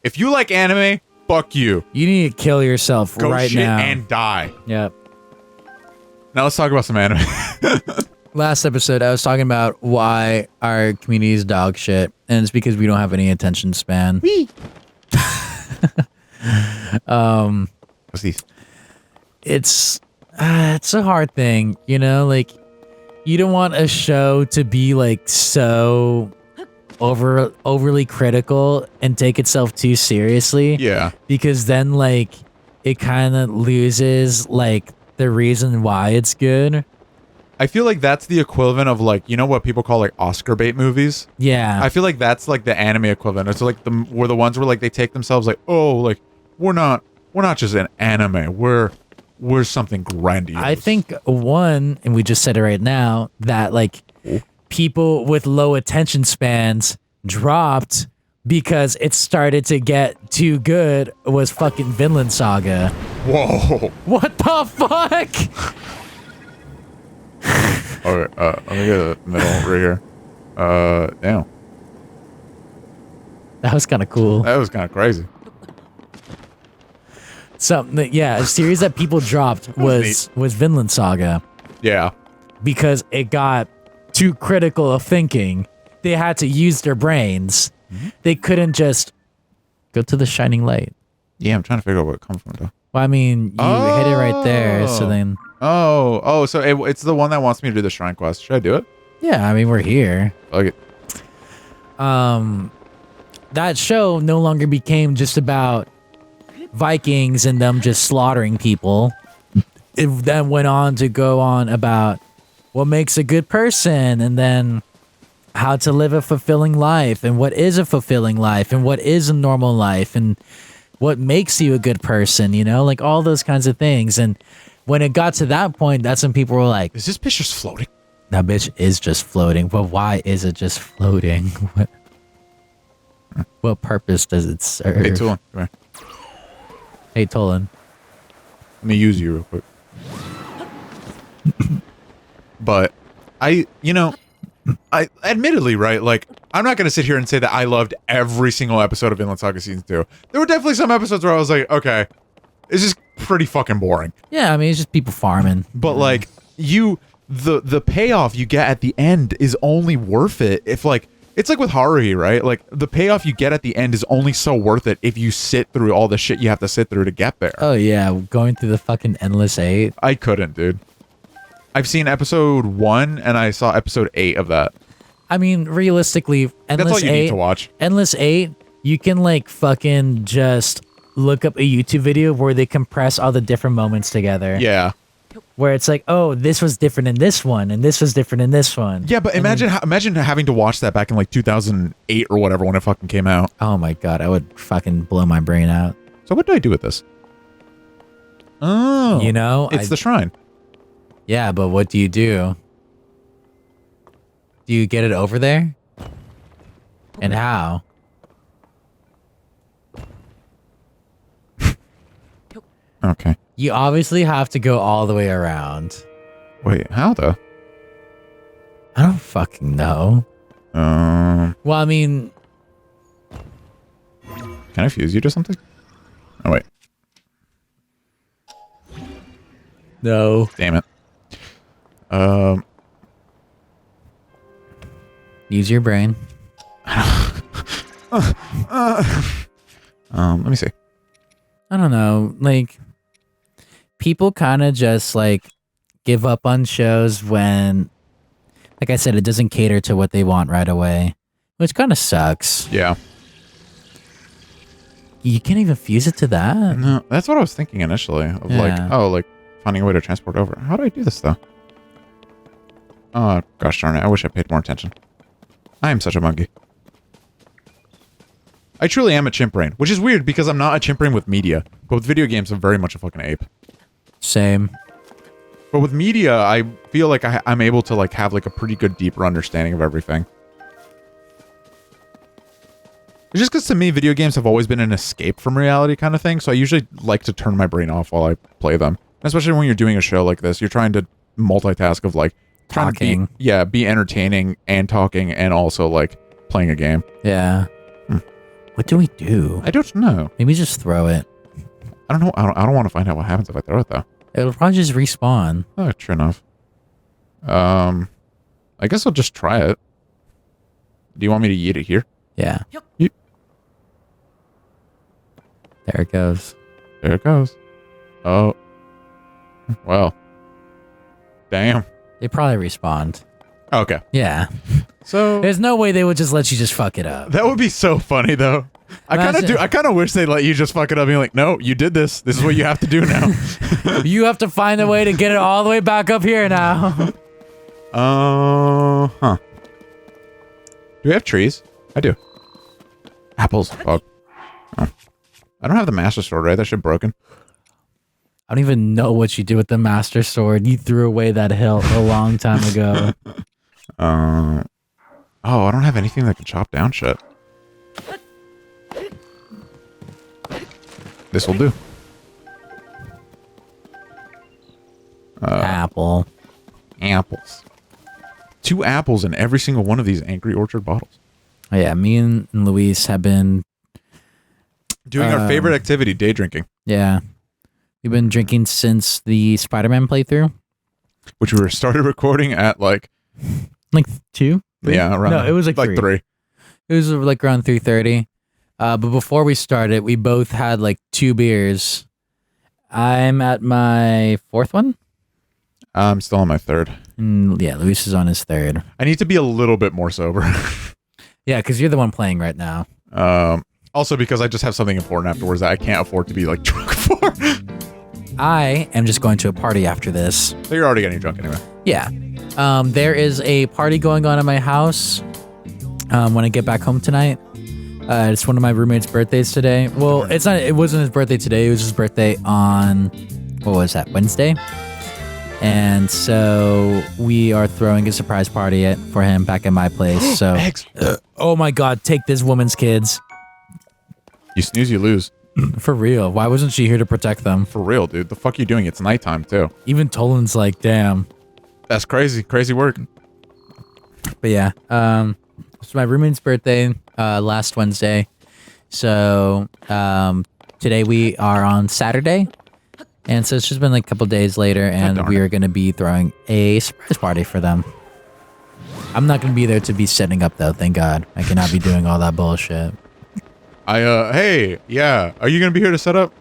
If you like anime, fuck you. You need to kill yourself Go right shit now. and die. Yep. Now let's talk about some anime. Last episode, I was talking about why our community is dog shit, and it's because we don't have any attention span. What's these? It's a hard thing, you know. Like, you don't want a show to be like so overly critical and take itself too seriously. Yeah. Because then like it kind of loses like the reason why it's good. I feel like that's the equivalent of like, you know what people call like Oscar bait movies? Yeah. I feel like that's like the anime equivalent. It's like we're the ones where like they take themselves like, oh, like we're not just an anime. We're something grandiose. I think one, and we just said it right now, that like people with low attention spans dropped because it started to get too good was fucking Vinland Saga. Whoa. What the fuck? Okay, let me get a middle right here. Damn. That was kind of cool. That was kind of crazy. Something that, yeah, a series that people dropped was Vinland Saga Yeah. because it got too critical of thinking. They had to use their brains. They couldn't just go to the shining light. Yeah, I'm trying to figure out where it comes from though. Well, I mean, you hit it right there, so then... Oh, so it's the one that wants me to do the shrine quest. Should I do it? Yeah, I mean, we're here. Okay. That show no longer became just about Vikings and them just slaughtering people. It then went on to go on about what makes a good person, and then how to live a fulfilling life, and what is a fulfilling life, and what is a normal life, and what makes you a good person, you know, like all those kinds of things. And when it got to that point, that's when people were like, is this bitch just floating? that bitch is just floating. But why is it just floating? What purpose does it serve? Hey, Tolan, come here. Hey, Tolan. Let me use you real quick. But I admittedly, right, like, I'm not going to sit here and say that I loved every single episode of Vinland Saga Season 2. There were definitely some episodes where I was like, okay, it's just pretty fucking boring. Yeah, I mean, it's just people farming. But, like, the payoff you get at the end is only worth it if, like, it's like with Haruhi, right? Like, the payoff you get at the end is only so worth it if you sit through all the shit you have to sit through to get there. Oh, yeah, going through the fucking Endless 8. I couldn't, dude. I've seen episode 1 and I saw episode 8 of that. I mean, realistically, Endless 8... That's all you need to watch. Endless 8, you can, like, fucking just look up a YouTube video where they compress all the different moments together. Yeah. Where it's like, oh, this was different in this one, and this was different in this one. Yeah, but imagine having to watch that back in, like, 2008 or whatever when it fucking came out. Oh my god, I would fucking blow my brain out. So what do I do with this? Oh. You know? It's the shrine. Yeah, but what do? Do you get it over there? And how? Okay. You obviously have to go all the way around. Wait, how though? I don't fucking know. Well, I mean... Can I fuse you to something? Oh, wait. No. Damn it. Use your brain. Let me see. I don't know, like, people kind of just, like, give up on shows when, like I said, it doesn't cater to what they want right away, which kind of sucks. Yeah. You can't even fuse it to that? No, that's what I was thinking initially. Of like, oh, like, finding a way to transport over. How do I do this, though? Oh, gosh darn it. I wish I paid more attention. I am such a monkey. I truly am a chimp brain, which is weird because I'm not a chimp brain with media. But with video games, I'm very much a fucking ape. Same. But with media, I feel like I'm able to, like, have, like, a pretty good, deeper understanding of everything. It's just because to me, video games have always been an escape from reality kind of thing, so I usually like to turn my brain off while I play them. Especially when you're doing a show like this, you're trying to multitask of, like, talking. Be entertaining and talking and also, like, playing a game. Yeah. What do we do? I don't know. Maybe just throw it. I don't know. I don't want to find out what happens if I throw it though. It'll probably just respawn. Oh, true enough. I guess I'll just try it. Do you want me to eat it here? Yeah. Yeet. There it goes. There it goes. Oh. Well. Damn. They probably respawned. Okay. Yeah. So There's no way they would just let you just fuck it up. that would be so funny though. I kind of wish they let you just fuck it up and be like, no, you did this. This is what you have to do now. You have to find a way to get it all the way back up here now. Huh. Do we have trees? I do. Apples. Fuck. Oh. I don't have the master sword, right? That shit broken. I don't even know what you did with the master sword. You threw away that hilt a long time ago. Oh, I don't have anything that can chop down shit. This will do. Apple. Apples. 2 apples in every single one of these Angry Orchard bottles. Oh, yeah, me and Luis have been Doing our favorite activity, day drinking. Yeah. We've been drinking since the Spider-Man playthrough. Which we started recording at like 2? Yeah, around No, it was like 3. It was like around 3:30. But before we started, we both had like 2 beers. I'm at my 4th one. I'm still on my 3rd. Yeah, Luis is on his 3rd. I need to be a little bit more sober. Yeah, because you're the one playing right now. Also because I just have something important afterwards that I can't afford to be like drunk for. I am just going to a party after this. So you're already getting drunk anyway. Yeah. There is a party going on at my house when I get back home tonight. It's one of my roommate's birthdays today. Well, it's not. It wasn't his birthday today. It was his birthday on, what was that, Wednesday? And so we are throwing a surprise party for him back at my place. So, Eggs. Oh my God, take this woman's kids. You snooze, you lose. For real. Why wasn't she here to protect them? For real, dude. The fuck you doing? It's nighttime too. Even Tolan's like, damn. That's crazy. Crazy work. But yeah, it's my roommate's birthday last Wednesday. So today we are on Saturday. And so it's just been like a couple days later, and we are going to be throwing a surprise party for them. I'm not going to be there to be setting up though, thank God. I cannot be doing all that bullshit. Hey, yeah. Are you going to be here to set up?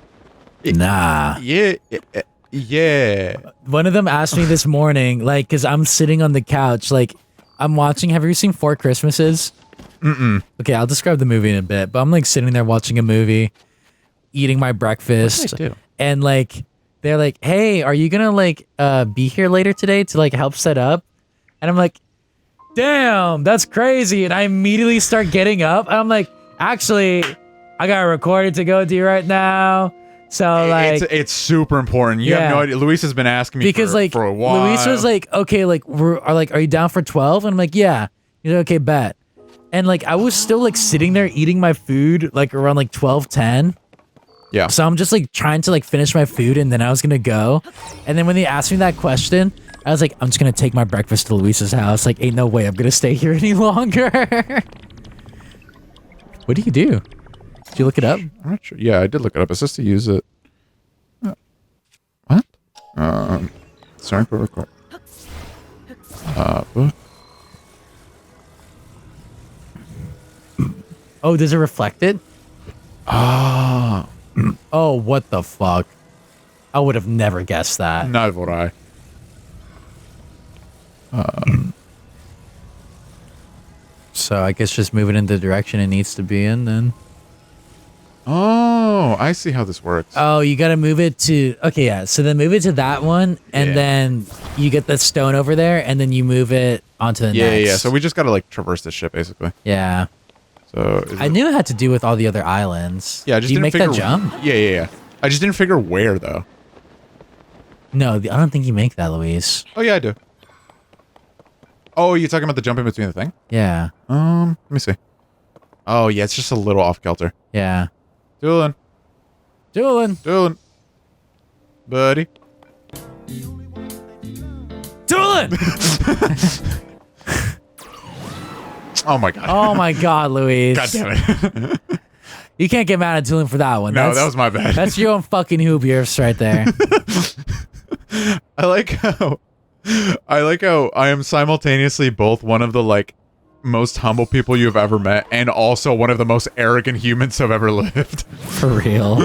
Nah. Yeah. One of them asked me this morning, like, because I'm sitting on the couch, like, I'm watching. Have you ever seen 4 Christmases? Mm-mm. Okay, I'll describe the movie in a bit, but I'm like sitting there watching a movie, eating my breakfast, What did I do? and like, they're like, hey, are you gonna like be here later today to like help set up? And I'm like, damn, that's crazy. And I immediately start getting up, and I'm like, actually, I got a recording to go do right now. So like, it's super important. You have no idea. Luis has been asking me because for a while. Luis was like, okay, like are you down for 12? And I'm like, yeah. He's like, okay, bet. And like I was still like sitting there eating my food like around like 12:10. Yeah. So I'm just like trying to like finish my food, and then I was gonna go. And then when they asked me that question, I was like, I'm just gonna take my breakfast to Luis's house. Like, ain't no way I'm gonna stay here any longer. What do you do? Did you look it up? I'm not sure. Yeah, I did look it up. It says to use it. What? Sorry for record. Book. Oh, does it reflect it? Ah. Oh, what the fuck? I would have never guessed that. Not would I. So I guess just move it in the direction it needs to be in then. Oh, I see how this works. Oh, you gotta move it to, okay, yeah. So then move it to that one, and then you get the stone over there, and then you move it onto the next. Yeah. So we just gotta like traverse this ship basically. Yeah. So I knew it had to do with all the other islands. Yeah, I just Do you didn't make figure. that jump? Yeah. I just didn't figure where though. No, I don't think you make that, Luis. Oh yeah, I do. Oh, you're talking about the jump in between the thing? Yeah. Let me see. Oh yeah, it's just a little off kilter. Yeah. Doolin, buddy. Doolin! Oh my god. Oh my god, Luis. God damn it. You can't get mad at Tulin for that one. No, that was my bad. That's your own fucking hubris right there. I like how I am simultaneously both one of the like most humble people you've ever met and also one of the most arrogant humans who've ever lived. For real.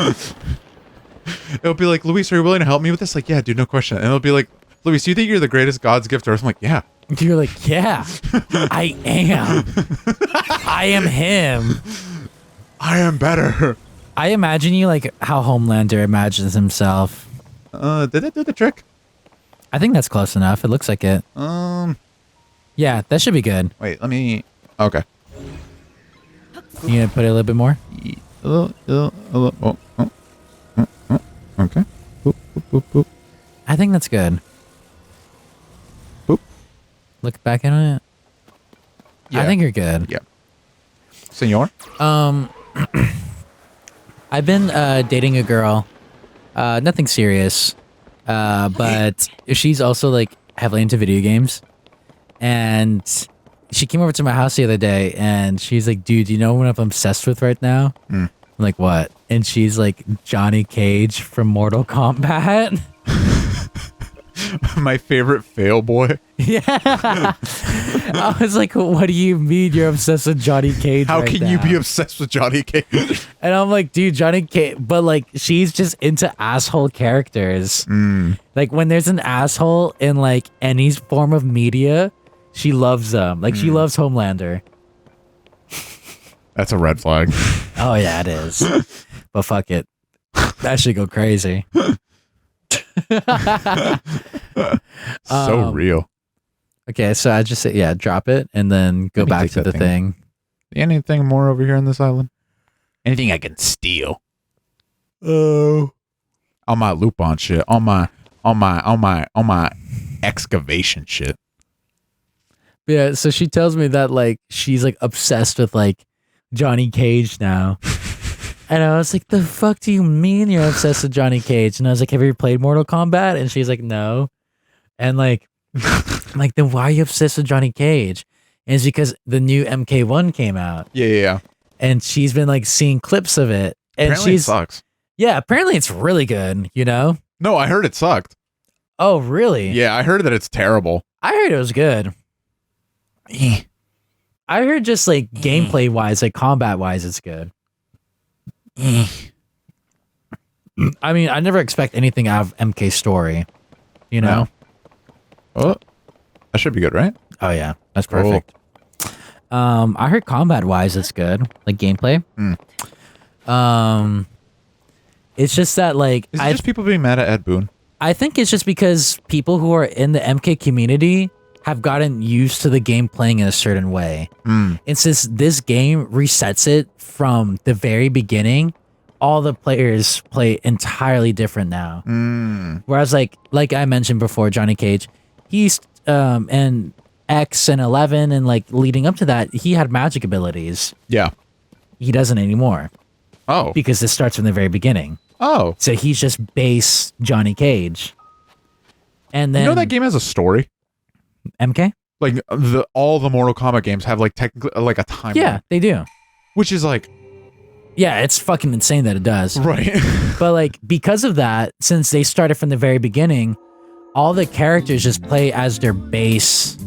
It'll be like, Luis, are you willing to help me with this? Like, yeah, dude, no question. And it'll be like, Luis, do you think you're the greatest God's gift to Earth? I'm like, yeah. You're like, yeah, I am. I am him. I am better. I imagine you like how Homelander imagines himself. Did it do the trick? I think that's close enough. It looks like it. Yeah, that should be good. Wait, let me. Okay. You gonna put it a little bit more? Okay. Boop, boop, boop, boop. I think that's good. Boop. Look back at it. Yeah. I think you're good. Yeah. Senor? I've been dating a girl. Nothing serious. But she's also like heavily into video games. And she came over to my house the other day and she's like, dude, do you know what I'm obsessed with right now? I'm like, what? And she's like, Johnny Cage from Mortal Kombat. My favorite fail boy. Yeah. I was like, what do you mean you're obsessed with Johnny Cage? How right can now? you be obsessed with Johnny Cage? And I'm like, dude, Johnny Cage, but like, she's just into asshole characters. Like, when there's an asshole in like any form of media, she loves them. Like, she loves Homelander. That's a red flag. Oh, yeah, it is. But fuck it. That should go crazy. So real. Okay, so I just say, yeah, drop it and then go Let me back take to that the thing. thing. Anything more over here on this island? Anything I can steal? Oh. On my Lupin shit. On my excavation shit. Yeah, so she tells me that like she's like obsessed with like Johnny Cage now. And I was like, the fuck do you mean you're obsessed with Johnny Cage? And I was like, have you ever played Mortal Kombat? And she's like, no. And like, I'm like, then why are you obsessed with Johnny Cage? And it's because the new MK1 came out. Yeah. And she's been like seeing clips of it. And Apparently it sucks. Yeah, apparently it's really good, you know? No, I heard it sucked. Oh, really? Yeah, I heard that it's terrible. I heard it was good. I heard just like gameplay wise, like combat wise, it's good. I mean, I never expect anything out of MK story, you know? Oh, that should be good, right? Oh yeah, that's perfect. I heard combat wise, it's good, like gameplay. It's just that like, Is it just people being mad at Ed Boon? I think it's just because people who are in the MK community have gotten used to the game playing in a certain way. And since this game resets it from the very beginning, all the players play entirely different now. Whereas like I mentioned before, Johnny Cage, he's and X and 11 and like leading up to that, he had magic abilities. Yeah. He doesn't anymore. Oh. Because this starts from the very beginning. Oh. So he's just base Johnny Cage. And then You know that game has a story? MK? Like all the Mortal Kombat games have like technically like a timeline. Yeah, they do. Which is like Yeah, it's fucking insane that it does. right. But like because of that, since they started from the very beginning, all the characters just play as their base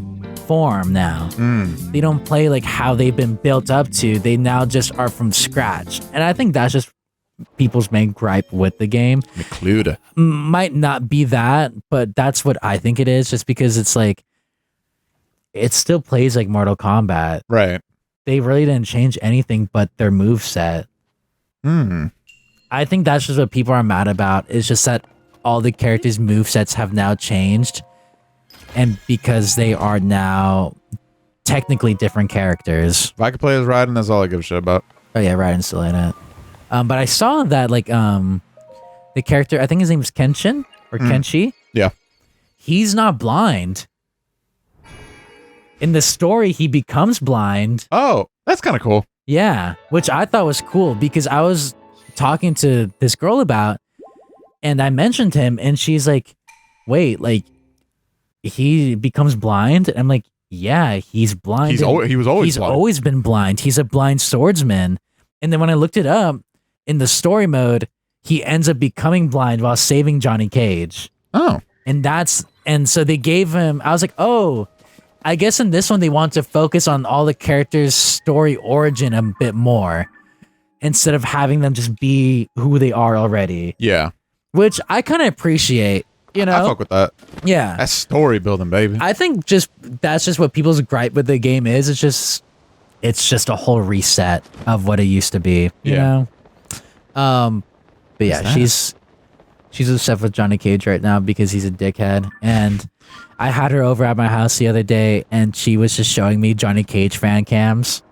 form now. They don't play like how they've been built up to. They now just are from scratch. And I think that's just people's main gripe with the game. McCluda. Might not be that, but that's what I think it is, just because it's like it still plays like Mortal Kombat. Right. They really didn't change anything but their moveset. I think that's just what people are mad about. It's just that all the characters' movesets have now changed. And because they are now technically different characters. If I could play as Raiden, that's all I give a shit about. Oh yeah, Raiden's still in it. But I saw that like the character, I think his name is Kenshin or Kenshi. Yeah. He's not blind. In the story, he becomes blind. Oh, that's kind of cool. Yeah, which I thought was cool because I was talking to this girl about, and I mentioned him, and she's like, "Wait, like he becomes blind?" And I'm like, "Yeah, he's blind. He was always He's blind. always been blind. He's a blind swordsman, And then when I looked it up in the story mode, he ends up becoming blind while saving Johnny Cage. Oh. And so they gave him, I was like, oh, I guess in this one they want to focus on all the characters' story origin a bit more instead of having them just be who they are already. Yeah. Which I kind of appreciate, you know? I fuck with that. Yeah. That's story building, baby. I think that's just what people's gripe with the game is. It's just a whole reset of what it used to be, you know? But yeah, she's obsessed with Johnny Cage right now because he's a dickhead. And I had her over at my house the other day and she was just showing me Johnny Cage fan cams.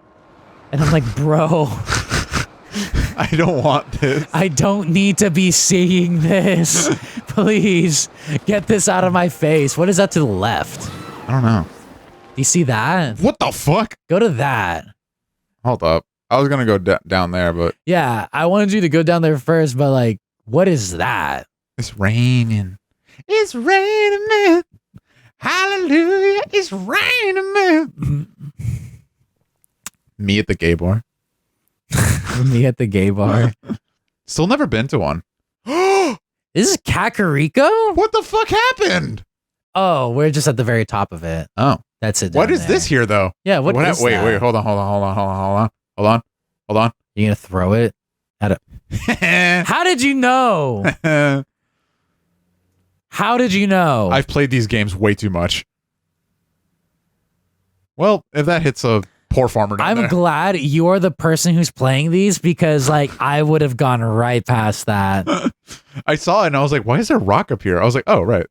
And I'm like, bro, I don't want this. I don't need to be seeing this. Please get this out of my face. What is that to the left? I don't know. Do you see that? What the fuck? Go to that. Hold up. I was gonna go down there, but Yeah, I wanted you to go down there first, but like, what is that? it's raining. It's raining, man. Hallelujah. It's raining, man. Me at the gay bar. Me at the gay bar. Still never been to one. This is Kakariko? What the fuck happened? Oh, we're just at the very top of it. Oh. That's it. What down is there. this here, though? Yeah, what is wait, that? wait, hold on. You gonna throw it at a... How did you know? How did you know? I've played these games way too much. Well, if that hits a poor farmer down I'm there. glad you're the person who's playing these because, like, I would have gone right past that. I saw it and I was like, why is there a rock up here? I was like, oh, right.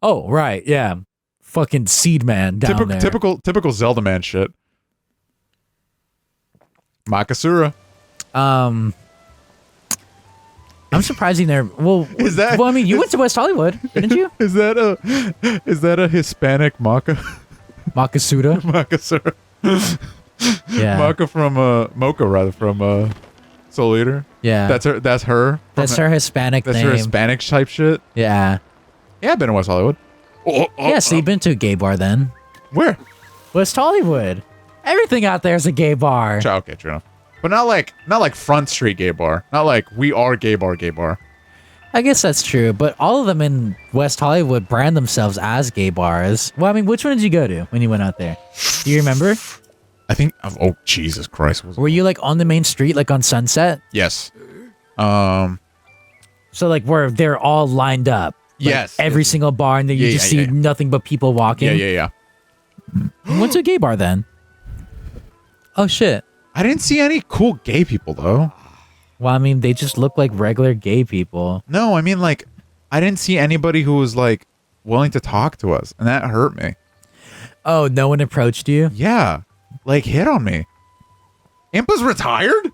Oh, right, yeah. Fucking Seed Man down there. Typical Zelda man shit. Makasura. I'm surprised you never... Well, Is that- well, I mean, you went to West Hollywood, didn't you? Is that a Hispanic Maka? Makasura? Makasura. Yeah. Maka from Mocha rather from Soul Eater. Yeah. That's her. That's her. That's her Hispanic That's name. her Hispanic type shit. Yeah. Yeah, I've been to West Hollywood. Yeah, so you've been to a gay bar then. Where? West Hollywood. Everything out there is a gay bar. Okay, true enough. But not like Front Street gay bar. Not like we are gay bar. I guess that's true, but all of them in West Hollywood brand themselves as gay bars. Well, I mean, which one did you go to when you went out there? Do you remember? I think. Oh Jesus Christ! Were you like on the main street, like on Sunset? Yes. So like where they're all lined up. Like, Yes. Every single bar, and then you just see nothing but people walking. Yeah. You went to a gay bar then. Oh shit. I didn't see any cool gay people though. Well, I mean, they just look like regular gay people. No, I mean like I didn't see anybody who was like willing to talk to us, and that hurt me. Oh, no one approached you? Yeah, like hit on me. Impa's retired?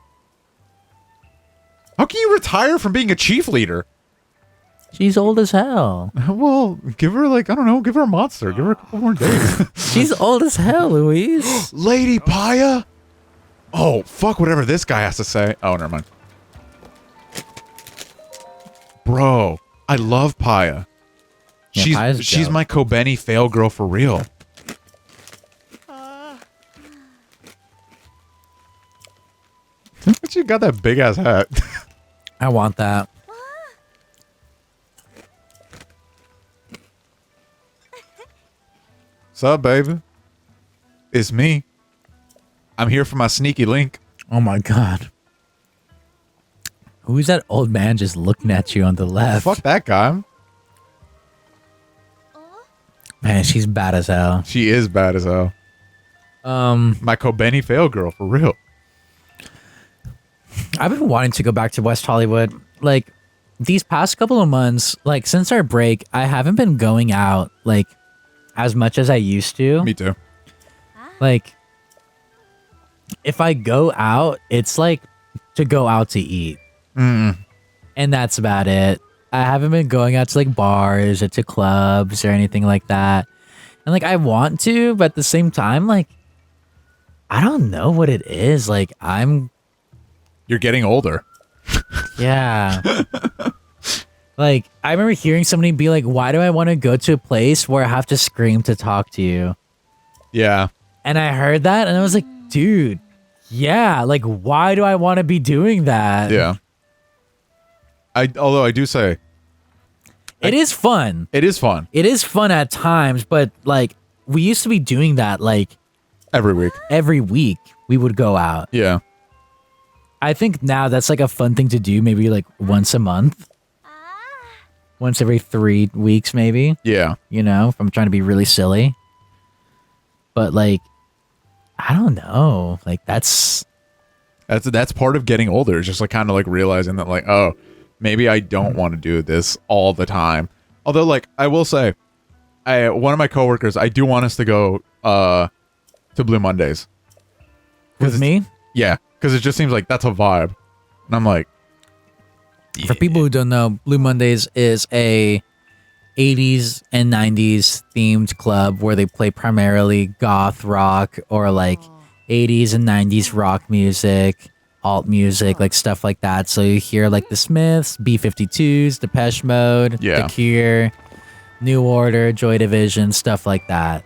How can you retire from being a chief leader? She's old as hell. Well, give her like, I don't know, give her a monster. Give her a couple more days. She's old as hell, Luis. Lady Paya? Oh, fuck whatever this guy has to say. Oh, never mind. Bro, I love Paya. Yeah, She's dope. my Kobeni fail girl for real. She got that big ass hat. I want that. Sup, baby? It's me. I'm here for my sneaky link. Oh my god. Who's that old man just looking at you on the left? Fuck that guy. Man, she's bad as hell. She is bad as hell. My Kobeni fail girl for real. I've been wanting to go back to West Hollywood. Like, these past couple of months, like, since our break, I haven't been going out, like, as much as I used to. Me too. Like, if I go out, it's like to go out to eat. Mm. And that's about it. I haven't been going out to like bars or to clubs or anything like that. And like I want to, but at the same time, like I don't know what it is. Like You're getting older. yeah. Like I remember hearing somebody be like, why do I want to go to a place where I have to scream to talk to you? Yeah. And I heard that and I was like, dude, Yeah, like why do I want to be doing that? Yeah. Although I do say It is fun. it is fun It is fun at times, but like we used to be doing that like every week. every week we would go out. Yeah. I think now that's like a fun thing to do, maybe like once a month. Once every 3 weeks, maybe. Yeah. You know, if I'm trying to be really silly. But like, I don't know. Like that's part of getting older. It's just like kind of like realizing that like, oh, maybe I don't want to do this all the time. Although like I will say, one of my coworkers, I do want us to go to Blue Mondays. with me. Yeah, because it just seems like that's a vibe. And I'm like, For people who don't know, Blue Mondays is a 80s and 90s themed club where they play primarily goth rock or like 80s and 90s rock music, alt music, like stuff like that. So you hear like the Smiths, B-52s, Depeche Mode, Yeah. The Cure, New Order, Joy Division, stuff like that.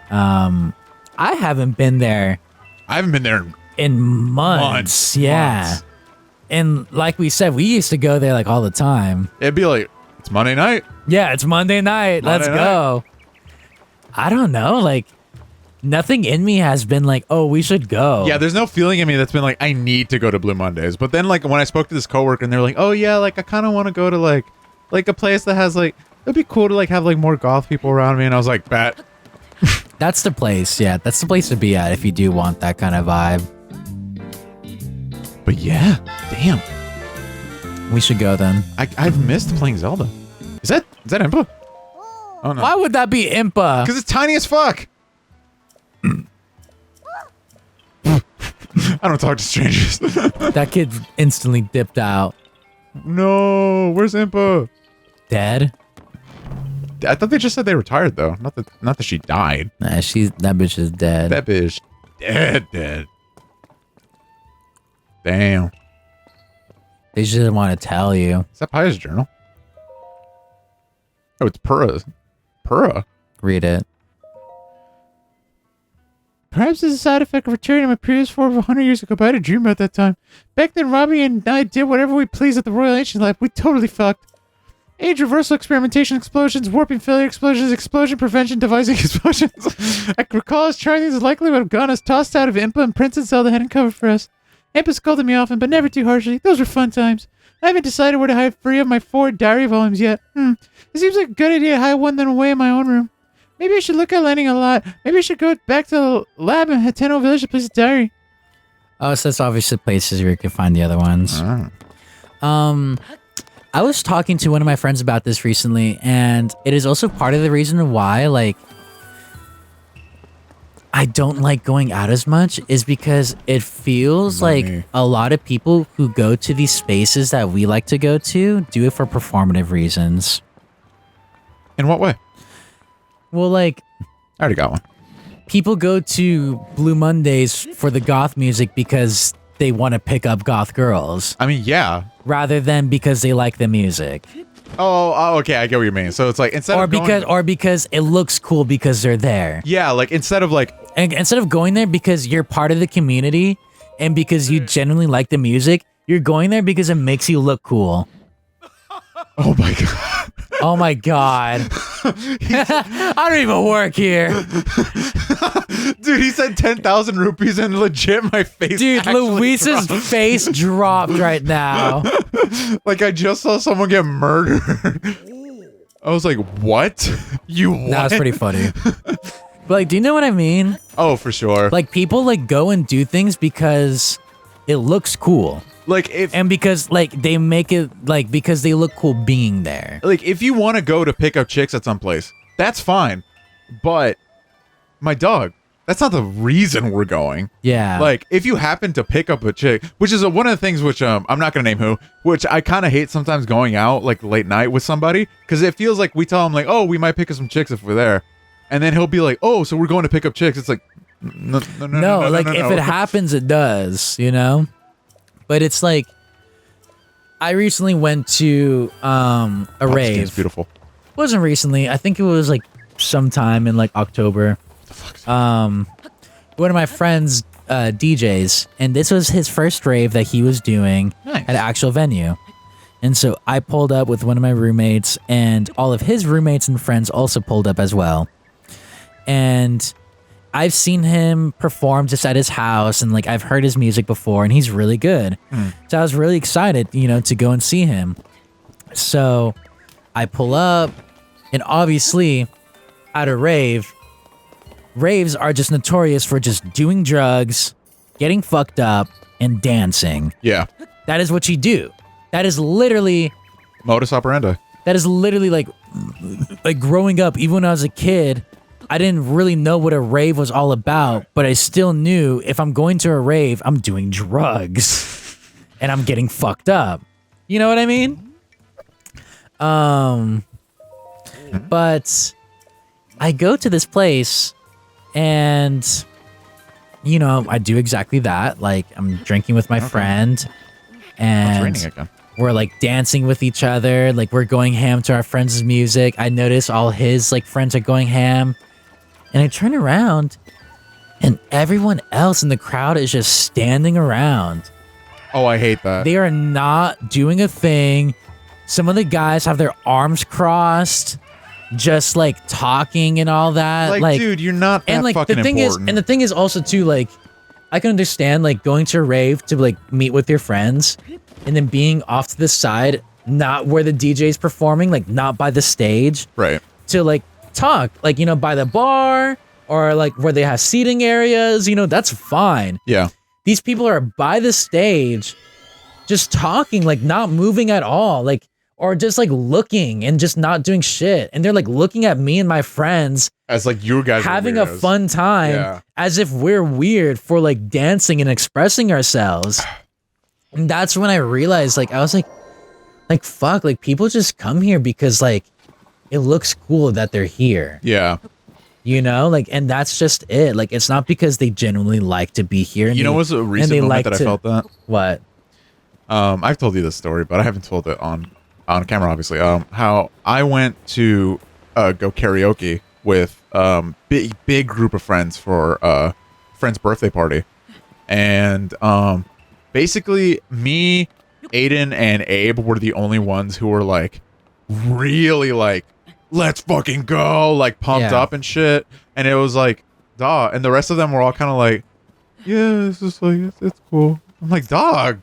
I haven't been there I haven't been there in months. Yeah. months. And like we said, we used to go there like all the time. It'd be like, it's Monday night. Yeah, it's Monday night. Let's Monday go. I don't know. Like, nothing in me has been like, oh, we should go. Yeah, there's no feeling in me that's been like, I need to go to Blue Mondays. But then like when I spoke to this coworker and they're like, oh yeah, like I kind of want to go to like a place that has like, it'd be cool to like have like more goth people around me. And I was like, bet. That's the place. Yeah, that's the place to be at if you do want that kind of vibe. But yeah, damn. We should go then. I've missed playing Zelda. Is that Impa? Oh no. Why would that be Impa? Because it's tiny as fuck. I don't talk to strangers. That kid instantly dipped out. No, where's Impa? Dead? I thought they just said they retired though. Not that she died. Nah, that bitch is dead. That bitch dead. Damn. They just didn't want to tell you. Is that Paya's journal? Oh, it's Purra. Purra. Read it. Perhaps as a side effect of returning to my previous form of 100 years ago, but I had a dream about that time. Back then, Robbie and I did whatever we pleased at the Royal Ancient Lab. We totally fucked. Age reversal experimentation explosions, warping failure explosions, explosion prevention devising explosions. I recall us trying things as likely would have gone us tossed out of Impa and Prince and Zelda hadn't covered for us. Impa scolded me often, but never too harshly. Those were fun times. I haven't decided where to hide 3 of my 4 diary volumes yet. It seems like a good idea to hide one then away in my own room. Maybe I should look at lending a lot. Maybe I should go back to the lab in Hateno Village to place a diary. Oh, so that's obviously places where you can find the other ones. I was talking to one of my friends about this recently, and it is also part of the reason why, like, I don't like going out as much is because it feels like a lot of people who go to these spaces that we like to go to do it for performative reasons. In what way? Well, like, I already got one. people go to Blue Mondays for the goth music because they want to pick up goth girls I mean, yeah. rather than because they like the music. Oh, okay. I get what you mean. So it's like instead of because it looks cool because they're there. yeah, like instead of like And instead of going there because you're part of the community and because you genuinely like the music, you're going there because it makes you look cool. oh my god, Oh my god. I don't even work here. dude, he said 10,000 rupees and legit my face. Dude, actually Luis's dropped. face dropped right now. Like I just saw someone get murdered. I was like, what? You what? That was pretty funny. But like, do you know what I mean? Oh, for sure. Like people like go and do things because it looks cool. Like if And because like they make it like because they look cool being there. like if you want to go to pick up chicks at some place, that's fine. But my dog, that's not the reason we're going. Yeah. Like if you happen to pick up a chick, which is one of the things which I'm not gonna name who, which I kind of hate sometimes going out like late night with somebody because it feels like we tell him like, oh, we might pick up some chicks if we're there, and then he'll be like, oh, so we're going to pick up chicks. It's like no, like if it happens, it does, you know. But it's like I recently went to a rave. It's beautiful. Wasn't recently. I think it was like sometime in like October. One of my friends DJs, and this was his first rave that he was doing Nice. at an actual venue. And so I pulled up with one of my roommates, and all of his roommates and friends also pulled up as well. And I've seen him perform just at his house, and like I've heard his music before, and he's really good. So I was really excited, to go and see him. So I pull up, and obviously at a rave, raves are just notorious for just doing drugs, getting fucked up, and dancing. Yeah. That is what you do. That is literally Modus operandi. like growing up, even when I was a kid, I didn't really know what a rave was all about, but I still knew if I'm going to a rave, I'm doing drugs and I'm getting fucked up. You know what I mean? But I go to this place and I do exactly that. Like I'm drinking with my friend It's and raining again. we're like dancing with each other, like we're going ham to our friends' music. I notice all his like friends are going ham. And I turn around and everyone else in the crowd is just standing around. Oh, I hate that. They are not doing a thing. Some of the guys have their arms crossed, just like talking and all that. like, dude, you're not that and like fucking the thing important. the thing is also too, like, I can understand like going to a rave to like meet with your friends and then being off to the side, not where the DJ's performing, like not by the stage, Right. to like talk, like, by the bar or like where they have seating areas, that's fine. Yeah. These people are by the stage just talking, like not moving at all, like, or just like looking and just not doing shit. And they're like looking at me and my friends As like you guys are having a weirdos. fun time, Yeah. as if we're weird for like dancing and expressing ourselves. And that's when I realized, like, I was like, fuck, like people just come here because like it looks cool that they're here, Yeah. like, and that's just it. Like, it's not because they genuinely like to be here. You know what's a recent moment that I felt that? What? I've told you this story, but I haven't told it on camera, obviously. How I went to go karaoke with big group of friends for friend's birthday party, and basically me, Aiden, and Abe were the only ones who were like really like, let's fucking go, like pumped Yeah. up and shit. And it was like, dog, and the rest of them were all kind of like, yeah, it's just like it's cool. I'm like, dog.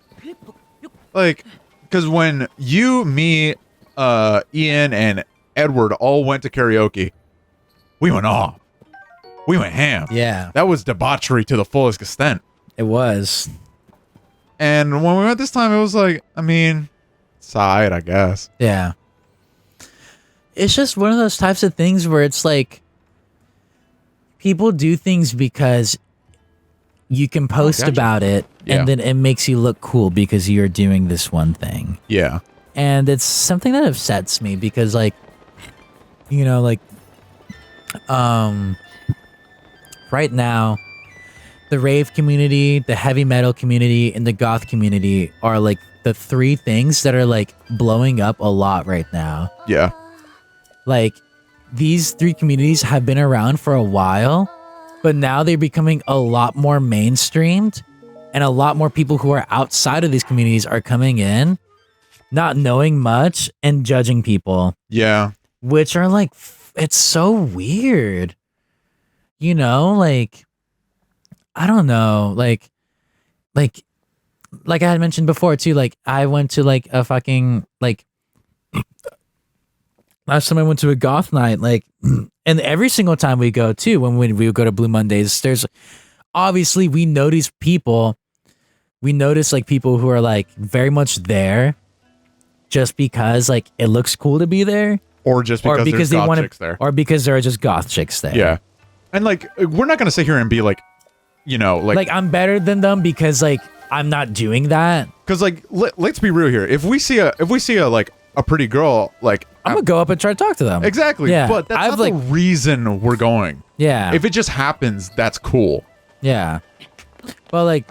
Like, because when you, me, Ian, and Edward all went to karaoke, we went off. We went ham. Yeah, That was debauchery to the fullest extent. it was. And when we went this time, it was like, I mean, side, I guess. Yeah. It's just one of those types of things where it's like people do things because you can post gotcha. about it, Yeah. and then it makes you look cool because you're doing this one thing. Yeah. And it's something that upsets me because like, right now, the rave community, the heavy metal community, and the goth community are like the three things that are like blowing up a lot right now. Yeah. Like, these three communities have been around for a while, but now they're becoming a lot more mainstreamed, and a lot more people who are outside of these communities are coming in, not knowing much and judging people, Yeah. which are like, it's so weird. Like, I don't know, like I had mentioned before too, like I went to like a fucking like last time I went to a goth night, like, and every single time we go too, when we go to Blue Mondays, there's obviously we notice like people who are like very much there just because like it looks cool to be there, Or just because, there's they goth want chicks there. or because there are just goth chicks there. Yeah. And like, we're not going to sit here and be like, Like I'm better than them because like I'm not doing that. because like, let's be real here. If we see a like a pretty girl, like, I'm gonna go up and try to talk to them. exactly. Yeah. But that's I've not like the reason we're going. yeah. If it just happens, that's cool. Yeah. But like,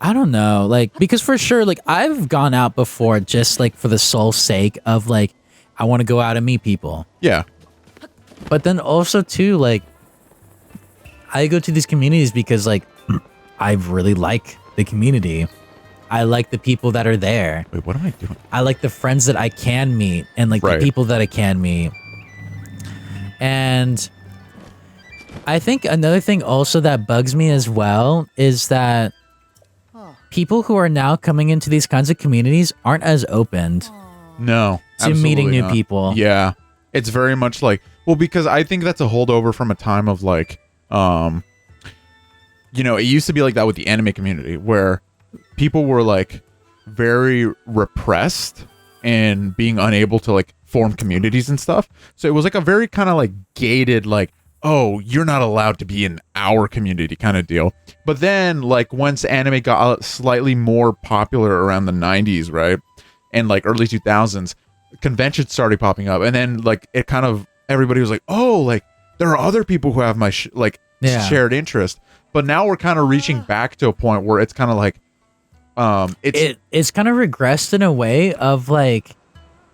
I don't know, like, because for sure, like I've gone out before just like for the sole sake of like, I want to go out and meet people. Yeah. But then also too, like, I go to these communities because like, I really like the community. I like the people that are there. Wait, what am I doing? I like the friends that I can meet and like Right. the people that I can meet. And I think another thing also that bugs me as well is that people who are now coming into these kinds of communities aren't as opened No. to meeting absolutely new not. people. Yeah. It's very much like, well, because I think that's a holdover from a time of like, you know, it used to be like that with the anime community where people were like very repressed and being unable to like form communities and stuff. So it was like a very kind of like gated, like, oh, you're not allowed to be in our community kind of deal. But then like once anime got slightly more popular around the 90s, right? And like early 2000s, conventions started popping up. And then like it kind of, everybody was like, oh, like there are other people who have my Yeah. shared interest. But now we're kind of reaching back to a point where it's kind of like, It's kind of regressed in a way of like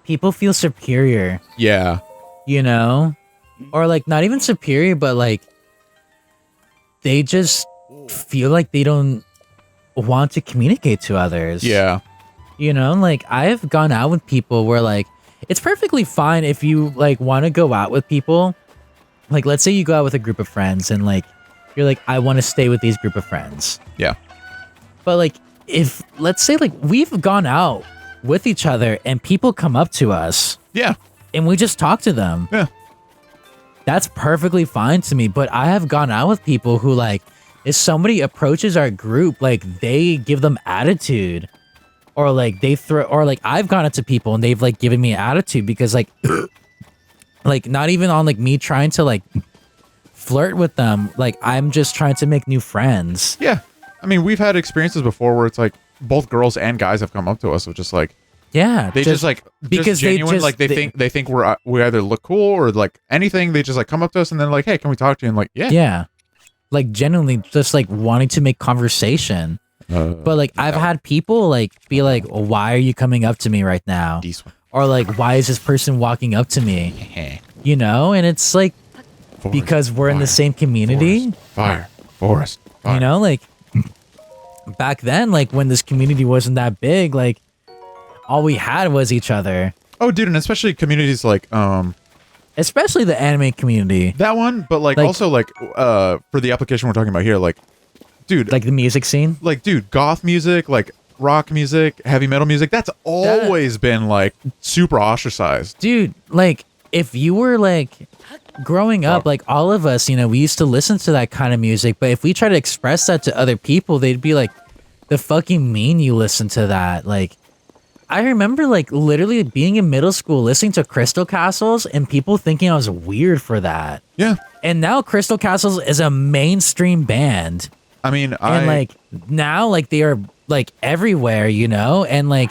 people feel superior, yeah, you know? Or like not even superior, but like they just feel like they don't want to communicate to others. yeah, You know, like I have gone out with people where like it's perfectly fine if you like want to go out with people. Like let's say you go out with a group of friends and like you're like I want to stay with these group of friends. yeah, But like if let's say like we've gone out with each other and people come up to us yeah, and we just talk to them. yeah. That's perfectly fine to me, but I have gone out with people who like if somebody approaches our group, like they give them attitude. Or like they throw, or like I've gone up to people and they've like given me an attitude because like, like not even on like me trying to like flirt with them. Like I'm just trying to make new friends. Yeah. I mean, we've had experiences before where it's like both girls and guys have come up to us with just like Yeah, they just like because just they genuine, just- like they think we either look cool or like anything. They just like come up to us and then like, hey, can we talk to you? And like, yeah, yeah, like genuinely just like wanting to make conversation. But like I've had people like be like, why are you coming up to me right now? This one. Or like, why is this person walking up to me? You know, and it's like because we're in the same community. Forest, fire. You know, like back then, like when this community wasn't that big, like all we had was each other. Oh, dude, and especially communities like Especially the anime community. that one, but like also like for the application we're talking about here, like, dude, Like the music scene. like dude, goth music, like rock music, heavy metal music, that's always been like super ostracized. Dude, like if you were like growing up, like all of us, you know, we used to listen to that kind of music, but if we try to express that to other people, they'd be like, the fucking mean you listen to that. Like I remember like literally being in middle school listening to Crystal Castles and people thinking I was weird for that. Yeah. And now Crystal Castles is a mainstream band. I mean, And like now like they are like everywhere, you know? And like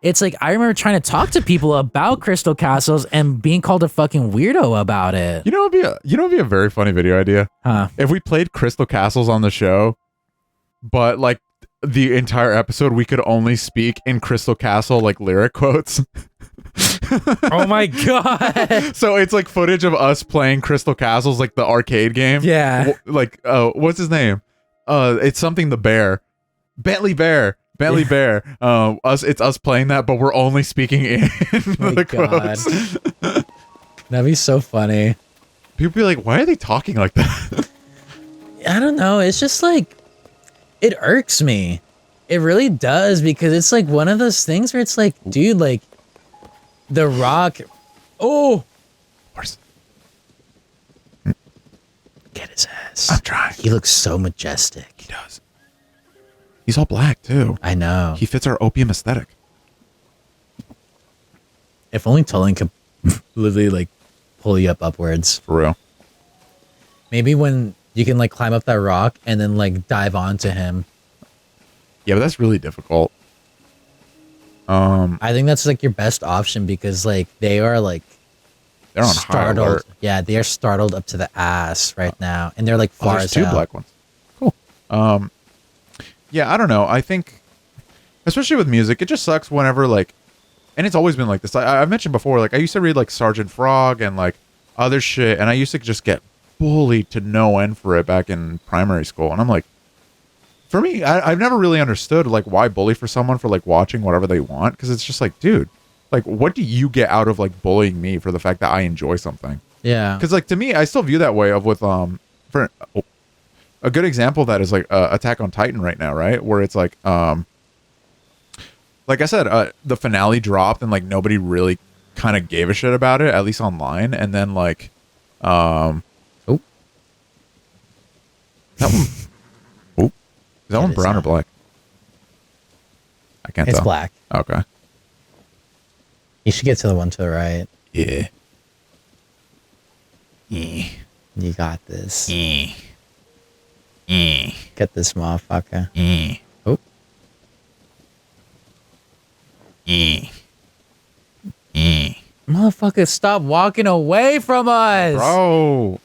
it's like I remember trying to talk to people about Crystal Castles and being called a fucking weirdo about it. you know, it'd be a very funny video idea. Huh. If we played Crystal Castles on the show, but like the entire episode we could only speak in Crystal Castle like lyric quotes. Oh my god. So it's like footage of us playing Crystal Castles, like the arcade game. Yeah. Like what's his name? It's something the bear. Bentley Bear. It's us playing that, but we're only speaking in My the God. quotes. That'd be so funny. People be like, why are they talking like that? I don't know. It's just like, it irks me. It really does because it's like one of those things where it's like, dude, like, The Rock. Oh, Horse. get his ass. I'm trying. He looks so majestic. He does. He's all black too. I know. He fits our opium aesthetic. If only Tulling could literally like pull you up upwards. For real. Maybe when you can like climb up that rock and then like dive onto him. Yeah, but that's really difficult. I think that's like your best option because like they are like They're on high startled. alert. Yeah, they are startled up to the ass right now, and they're like Oh, far there's as two hell. black ones. Cool. Yeah, I don't know. I think, especially with music, it just sucks whenever like, and it's always been like this. I've mentioned before, like I used to read like Sergeant Frog and like other shit, and I used to just get bullied to no end for it back in primary school. And I'm like, for me, I've never really understood like why bully for someone for like watching whatever they want, because it's just like, dude, like what do you get out of like bullying me for the fact that I enjoy something? Yeah. Because like to me, I still view that way of with for a good example of that is like Attack on Titan right now, right? Where it's like I said, the finale dropped and like nobody really kind of gave a shit about it, at least online, and then like Oh. that one. Oh, is that one It is brown or not. black? I can't It's tell. black. Okay. You should get to the one to the right. Yeah. Yeah. You got this. Yeah. Yeah. Get this motherfucker. Yeah. Oh. Yeah. Yeah. Motherfucker, stop walking away from us. Bro.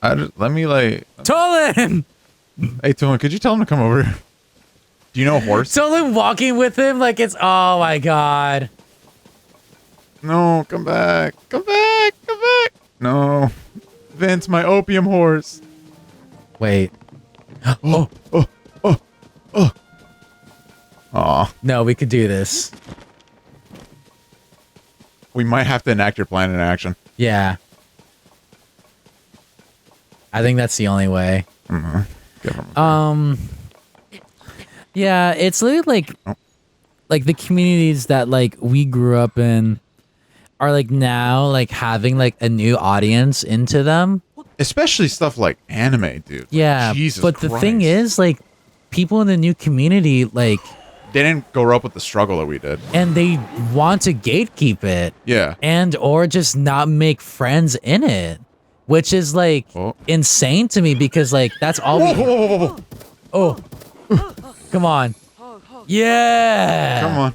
Let me like. Tolan! Hey, Tulin, could you tell him to come over? Do you know a horse? Tolan walking with him like it's, oh my god. No, come back. Come back. Come back. No. Vince, my opium horse. Wait. Oh. Aw. No, we could do this. We might have to enact your plan in action. Yeah. I think that's the only way. Give him. Yeah, it's literally like the communities that like we grew up in are like now like having like a new audience into them. Especially stuff like anime, dude. Like, Yeah, Jesus but the thing Christ. is like people in the new community like, They didn't grow up with the struggle that we did. and they want to gatekeep it Yeah. and or just not make friends in it, which is like Oh. insane to me because like that's all we Oh. Come on. Yeah. Come on.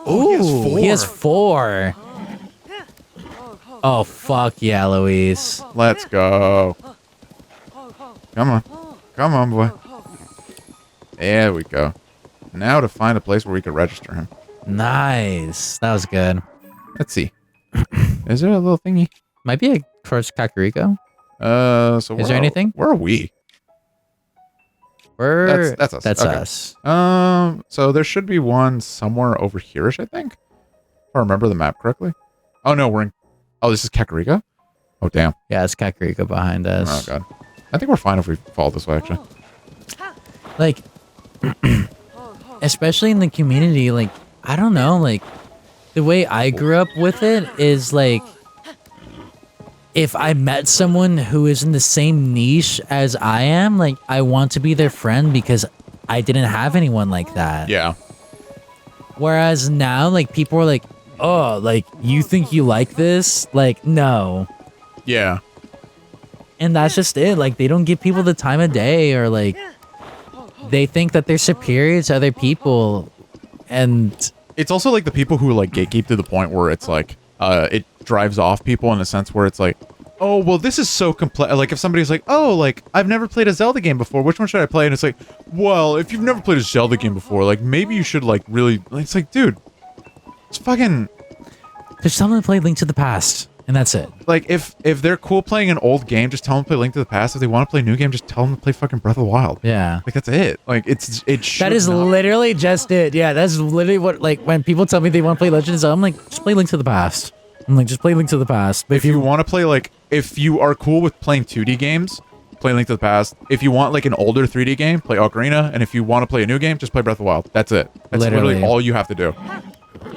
Ooh, he has four. Oh, fuck yeah, Luis. Let's go. Come on. Come on, boy. There we go. Now to find a place where we can register him. Nice. That was good. Let's see. Is there a little thingy? Might be a first Kakariko. So Is where there anything? Where are we? That's us. That's Okay. us. So there should be one somewhere over here-ish, I think. If I remember the map correctly. Oh no, we're in. Oh, this is Kakariko? Oh damn. Yeah, it's Kakariko behind Oh us. god. I think we're fine if we follow this way actually. Like, especially in the community, like, I don't know, like, the way I grew up with it is like, if I met someone who is in the same niche as I am, like, I want to be their friend because I didn't have anyone like that. Yeah. Whereas now, like, people are like, oh, like, you think you like this? Like, no. Yeah. And that's just it. Like, they don't give people the time of day, or like, they think that they're superior to other people. And It's also like the people who like gatekeep to the point where it's like it drives off people in a sense where it's like, oh well, this is so complex. Like if somebody's like, oh, like I've never played a Zelda game before, which one should I play? And it's like, well, if you've never played a Zelda game before, like maybe you should like really. It's like, dude, it's fucking just tell them to play Link to the Past, and that's it. like if they're cool playing an old game, just tell them to play Link to the Past. If they want to play a new game, just tell them to play fucking Breath of the Wild. Yeah. Like that's it. Like it should That is not- literally just it. Yeah, that's literally what, like, when people tell me they want to play Legend of Zelda, I'm like, just play Link to the Past. I'm like, just play Link to the Past. But If you want to play like, if you are cool with playing 2D games, play Link to the Past. If you want like an older 3D game, play Ocarina. And if you want to play a new game, just play Breath of the Wild. That's it. That's literally Literally. all you have to do.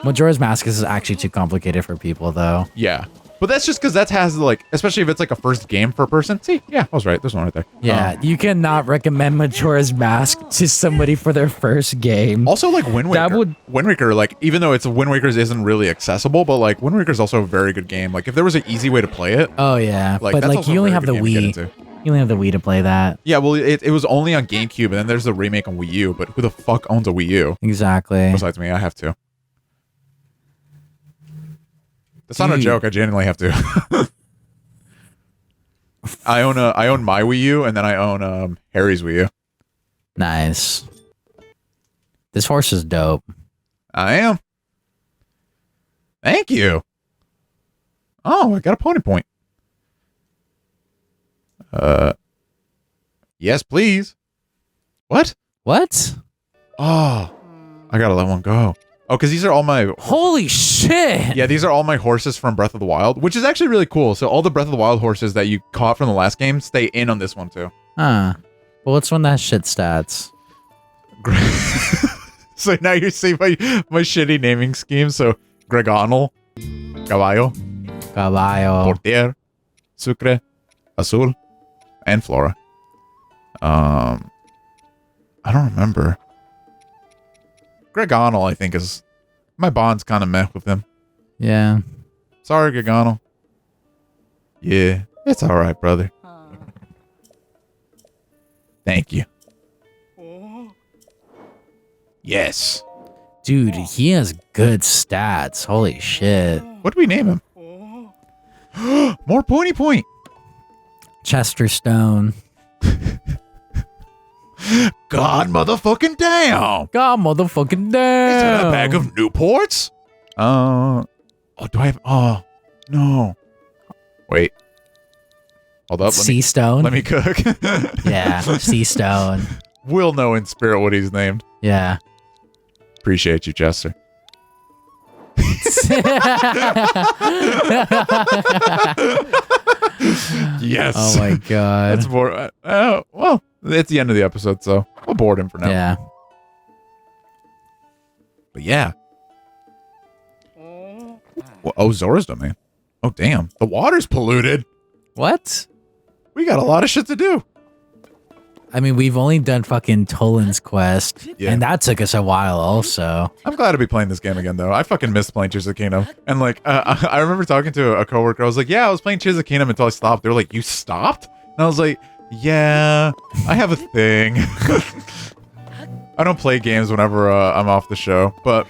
Majora's Mask is actually too complicated for people, though. Yeah. But that's just because that has like, especially if it's like a first game for a person. See, yeah, I was right. There's one right there. Yeah, you cannot recommend Majora's Mask to somebody for their first game. Also, like Wind Waker. That would- Wind Waker, like even though it's Wind Waker's isn't really accessible, but like Wind Waker's also a very good game. Like if there was an easy way to play it, Oh yeah, like but that's like also you a only very have the good game to get Wii. into. You only have the Wii to play that. Yeah, well, it was only on GameCube, and then there's the remake on Wii U. But who the fuck owns a Wii U Exactly. besides me? I have to. That's not a Dude. joke. I genuinely have to. I own my Wii U, and then I own Harry's Wii U. Nice. This horse is dope. I am. Thank you. Oh, I got a pony point. Yes, please. What? What? Oh, I gotta let one go. Oh, because these are all my... Holy shit! Yeah, these are all my horses from Breath of the Wild, which is actually really cool. So all the Breath of the Wild horses that you caught from the last game stay in on this one too. Huh. Well, what's one that has shit stats? So now you see my shitty naming scheme. So Gregonal, Caballo, Caballo. Portier, Sucre, Azul, and Flora. I don't remember. Gregonal, I think, is... My bond's kind of meh with him. Yeah. Sorry, Gregonal. Yeah, it's alright, brother. Thank you. Yes. Dude, he has good stats. Holy shit. What do we name him? More pointy point. Chester Stone. God motherfucking damn. God motherfucking Is that a damn. bag of Newports? Oh, do I have... Oh, no. Wait. Hold up. Sea Stone. Let me cook. Yeah, Sea Stone. We'll know in spirit what he's named. Yeah. Appreciate you, Chester. Yes. Oh my god. That's more... well, it's the end of the episode, so we'll board him for now. Yeah. But yeah. Well, oh, Zora's domain. Oh, damn. The water's polluted. What? We got a lot of shit to do. I mean, we've only done fucking Toland's quest, Yeah. and that took us a while also. I'm glad to be playing this game again, though. I fucking missed playing Tears of the Kingdom. And, like, I remember talking to a coworker. I was like, yeah, I was playing Tears of the Kingdom until I stopped. They were like, you stopped? And I was like, yeah, I have a thing. I don't play games whenever I'm off the show. But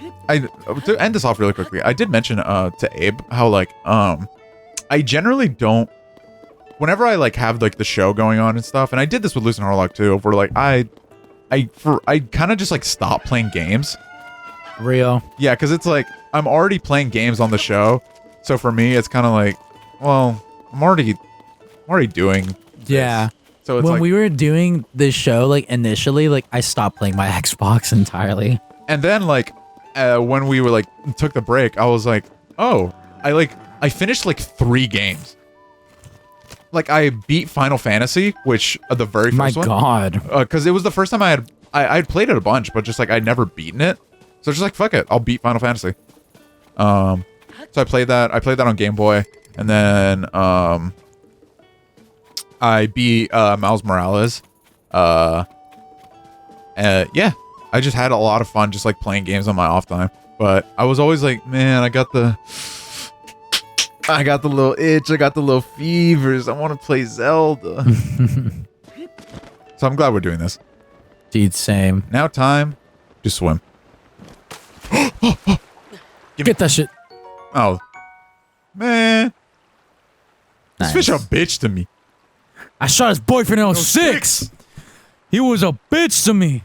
to end this off really quickly, I did mention to Abe how, like, I generally don't... Whenever I like have like the show going on and stuff, and I did this with Lucian Harlock too, where like I kind of just like stop playing games. Real. Yeah, because it's like I'm already playing games on the show, so for me it's kind of like, well, I'm already doing this. Yeah. So it's When like, we were doing this show, like initially, like I stopped playing my Xbox entirely. and then like when we were like took the break, I was like, oh, I finished like 3 games. Like I beat Final Fantasy, which the very first one. My God. Because it was the first time I had played it a bunch, but just like I'd never beaten it. So just like fuck it, I'll beat Final Fantasy. So I played that. I played that on Game Boy, and then I beat Miles Morales. Yeah, I just had a lot of fun just like playing games on my off time. But I was always like, man, I got the little itch. I got the little fevers. I want to play Zelda. So I'm glad we're doing this. Dude, same. Now time to swim. Get that shit. Oh, man. This fish a Nice. bitch to me. I shot his boyfriend in 06. He was a bitch to me.